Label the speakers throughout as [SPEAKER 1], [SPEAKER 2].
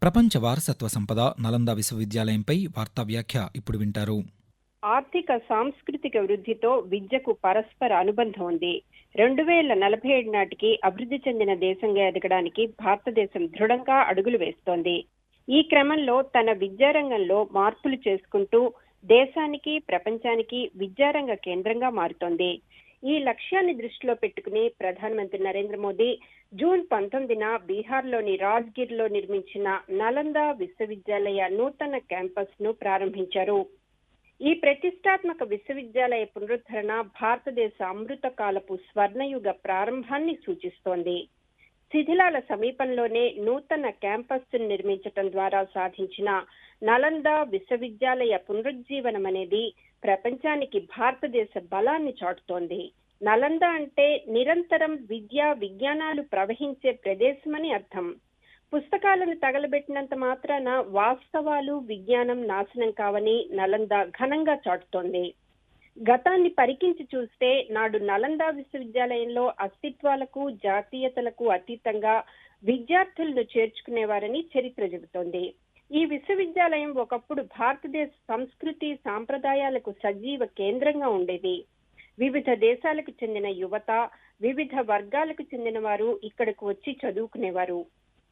[SPEAKER 1] ప్రపంచ వారసత్వ సంపద నలంద విశ్వవిద్యాలయంపై వార్తా వ్యాఖ్య ఇప్పుడు వింటారు.
[SPEAKER 2] ఆర్థిక సాంస్కృతిక వృద్ధితో విద్యకు పరస్పర అనుబంధం ఉంది. 2047 నాటికి అభివృద్ధి చెందిన దేశంగా ఎదగడానికి భారతదేశం దృఢంగా అడుగులు వేస్తోంది. ఈ క్రమంలో తన విద్యారంగంలో మార్పులు చేసుకుంటూ దేశానికి, ప్రపంచానికి విద్యారంగ కేంద్రంగా మారుతోంది. ఈ లక్ష్యాన్ని దృష్టిలో పెట్టుకుని ప్రధానమంత్రి నరేంద్ర మోదీ జూన్ 19న బీహార్లోని రాజ్గిర్లో నిర్మించిన నలంద విశ్వవిద్యాలయ నూతన క్యాంపస్ ను ప్రారంభించారు. ఈ ప్రతిష్టాత్మక విశ్వవిద్యాలయ పునరుద్ధరణ భారతదేశ అమృత కాలపు స్వర్ణయుగ ప్రారంభాన్ని సూచిస్తోంది. శిథిలాల సమీపంలోనే నూతన క్యాంపస్ నిర్మించటం ద్వారా సాధించిన నలంద విశ్వవిద్యాలయ పునరుజ్జీవనం అనేది ప్రపంచానికి భారతదేశ బలాన్ని చాటుతోంది. నలంద అంటే నిరంతరం విజ్ఞానాలు ప్రవహించే ప్రదేశమని అర్థం. పుస్తకాలను తగలబెట్టినంత మాత్రాన వాస్తవాలు, విజ్ఞానం నాశనం కావని నలంద ఘనంగా చాటుతోంది. గతాన్ని పరికించి చూస్తే నాడు నలంద విశ్వవిద్యాలయంలో అస్తిత్వాలకు, జాతీయతలకు అతీతంగా విద్యార్థులను చేర్చుకునేవారని చరిత్ర చెబుతోంది. ఈ విశ్వవిద్యాలయం ఒకప్పుడు భారతదేశ సంస్కృతి, సాంప్రదాయాలకు సజీవ కేంద్రంగా ఉండేది. వివిధ దేశాలకు చెందిన యువత, వివిధ వర్గాలకు చెందిన వారు ఇక్కడకు వచ్చి చదువుకునేవారు.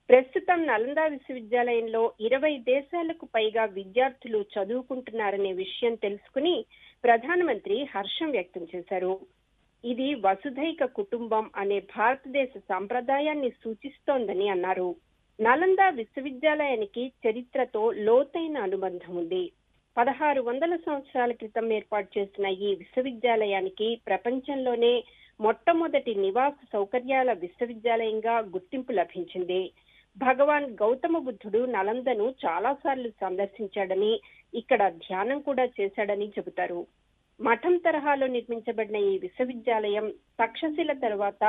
[SPEAKER 2] ప్రస్తుతం నలంద విశ్వవిద్యాలయంలో 20 దేశాలకు పైగా విద్యార్థులు చదువుకుంటున్నారనే విషయం తెలుసుకుని ప్రధానమంత్రి హర్షం వ్యక్తం చేశారు. ఇది వసుధైక కుటుంబం అనే భారతదేశ సంప్రదాయాన్ని సూచిస్తోందని అన్నారు. నలంద విశ్వవిద్యాలయానికి చరిత్రతో లోతైన అనుబంధం ఉంది. 1600 సంవత్సరాల క్రితం ఏర్పాటు చేసిన ఈ విశ్వవిద్యాలయానికి ప్రపంచంలోనే మొట్టమొదటి నివాస సౌకర్యాల విశ్వవిద్యాలయంగా గుర్తింపు లభించింది. భగవాన్ గౌతమ బుద్ధుడు నలందను చాలాసార్లు సందర్శించాడని, ఇక్కడ ధ్యానం కూడా చేశాడని చెబుతారు. మఠం తరహాలో నిర్మించబడిన ఈ విశ్వవిద్యాలయం తక్షశిల తర్వాత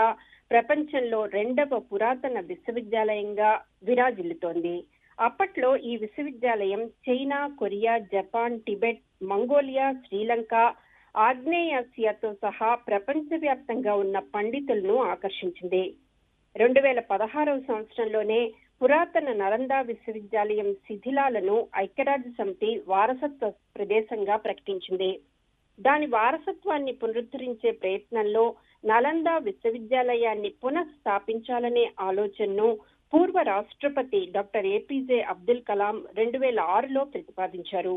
[SPEAKER 2] ప్రపంచంలో 2వ పురాతన విశ్వవిద్యాలయంగా విరాజిల్లుతోంది. అప్పట్లో ఈ విశ్వవిద్యాలయం China, Korea, Japan, Tibet, Mongolia, Sri Lanka, ఆగ్నేయాసియాతో సహా ప్రపంచవ్యాప్తంగా ఉన్న పండితులను ఆకర్షించింది. 2016వ సంవత్సరంలోనే పురాతన నలంద విశ్వవిద్యాలయం శిథిలాలను ఐక్యరాజ్య సమితి వారసత్వ ప్రదేశంగా ప్రకటించింది. దాని వారసత్వాన్ని పునరుద్ధరించే ప్రయత్నంలో నలంద విశ్వవిద్యాలయాన్ని పునఃస్థాపించాలనే ఆలోచనను పూర్వ రాష్ట్రపతి డాక్టర్ ఏపీజే అబ్దుల్ కలాం 2006లో ప్రతిపాదించారు.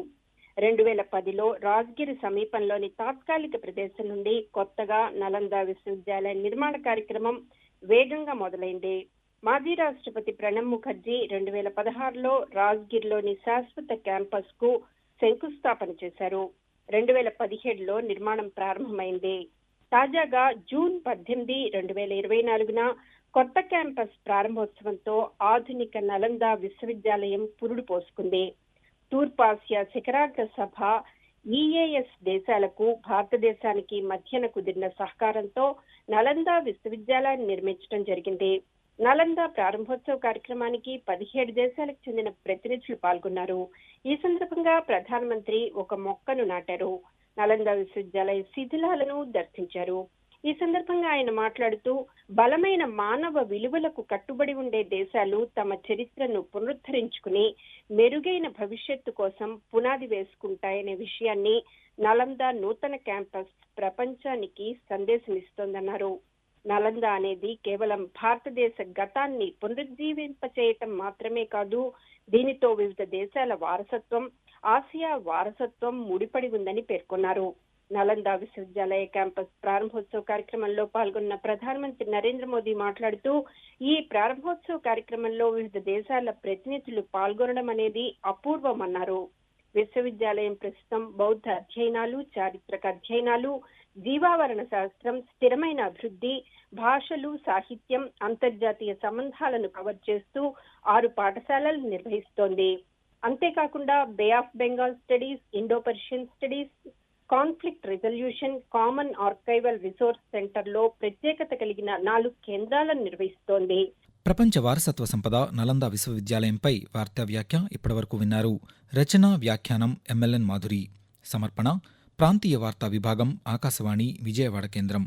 [SPEAKER 2] 2010లో రాజ్గిర్ సమీపంలోని తాత్కాలిక ప్రదేశం నుండి కొత్తగా నలంద విశ్వవిద్యాలయ నిర్మాణ కార్యక్రమం వేగంగా మొదలైంది. మాజీ రాష్ట్రపతి ప్రణబ్ ముఖర్జీ 2016లో రాజ్గిర్లోని శాశ్వత క్యాంపస్ కు శంకుస్థాపన చేశారు. 2017లో నిర్మాణం ప్రారంభమైంది. తాజాగా జూన్ 18, 2024న కొత్త క్యాంపస్ ప్రారంభోత్సవంతో ఆధునిక నలంద విశ్వవిద్యాలయం పురుడు పోసుకుంది. తూర్పాసియా శిఖరాగ్ర సభ, ఈఏఎస్ దేశాలకు భారతదేశానికి మధ్యన కుదిరిన సహకారంతో నలంద విశ్వవిద్యాలయాన్ని నిర్మించడం జరిగింది. నలంద ప్రారంభోత్సవ కార్యక్రమానికి 17 దేశాలకు చెందిన ప్రతినిధులు పాల్గొన్నారు. ఈ సందర్భంగా ప్రధానమంత్రి ఒక మొక్కను నాటారు. నలంద విశ్వవిద్యాలయ శిథిలాలను దర్శించారు. ఈ సందర్భంగా ఆయన మాట్లాడుతూ, బలమైన మానవ విలువలకు కట్టుబడి ఉండే దేశాలు తమ చరిత్రను పునరుద్ధరించుకుని మెరుగైన భవిష్యత్తు కోసం పునాది వేసుకుంటాయనే విషయాన్ని నలంద నూతన క్యాంపస్ ప్రపంచానికి సందేశమిస్తోందన్నారు. నలంద అనేది కేవలం భారతదేశ గతాన్ని పునరుజ్జీవింపచేయటం మాత్రమే కాదు, దీనితో వివిధ దేశాల వారసత్వం, ఆసియా వారసత్వం ముడిపడి ఉందని పేర్కొన్నారు. నలంద విశ్వవిద్యాలయ క్యాంపస్ ప్రారంభోత్సవ కార్యక్రమంలో పాల్గొన్న ప్రధానమంత్రి నరేంద్ర మోదీ మాట్లాడుతూ, ఈ ప్రారంభోత్సవ కార్యక్రమంలో వివిధ దేశాల ప్రతినిధులు పాల్గొనడం అనేది అపూర్వమన్నారు. విశ్వవిద్యాలయం ప్రస్తుతం బౌద్ధ అధ్యయనాలు, చారిత్రక అధ్యయనాలు, జీవావరణ శాస్త్రం, స్థిరమైన అభివృద్ధి, భాషలు, సాహిత్యం, అంతర్జాతీయ సంబంధాలను కవర్ చేస్తూ 6 పాఠశాలలు నిర్వహిస్తోంది. అంతేకాకుండా bay of Bengal studies, Indo Persian studies, conflict resolution, common archival resource సెంటర్లో ప్రత్యేకత కలిగిన 4 కేంద్రాలను నిర్వహిస్తోంది.
[SPEAKER 1] ప్రపంచ వారసత్వ సంపద నలంద విశ్వవిద్యాలయంపై వార్తా వ్యాఖ్య ఇప్పటివరకు విన్నారు. రచన, వ్యాఖ్యానం ఎంఎల్ఎన్ మాధురి. సమర్పణ ప్రాంతీయ వార్తా విభాగం, ఆకాశవాణి విజయవాడ కేంద్రం.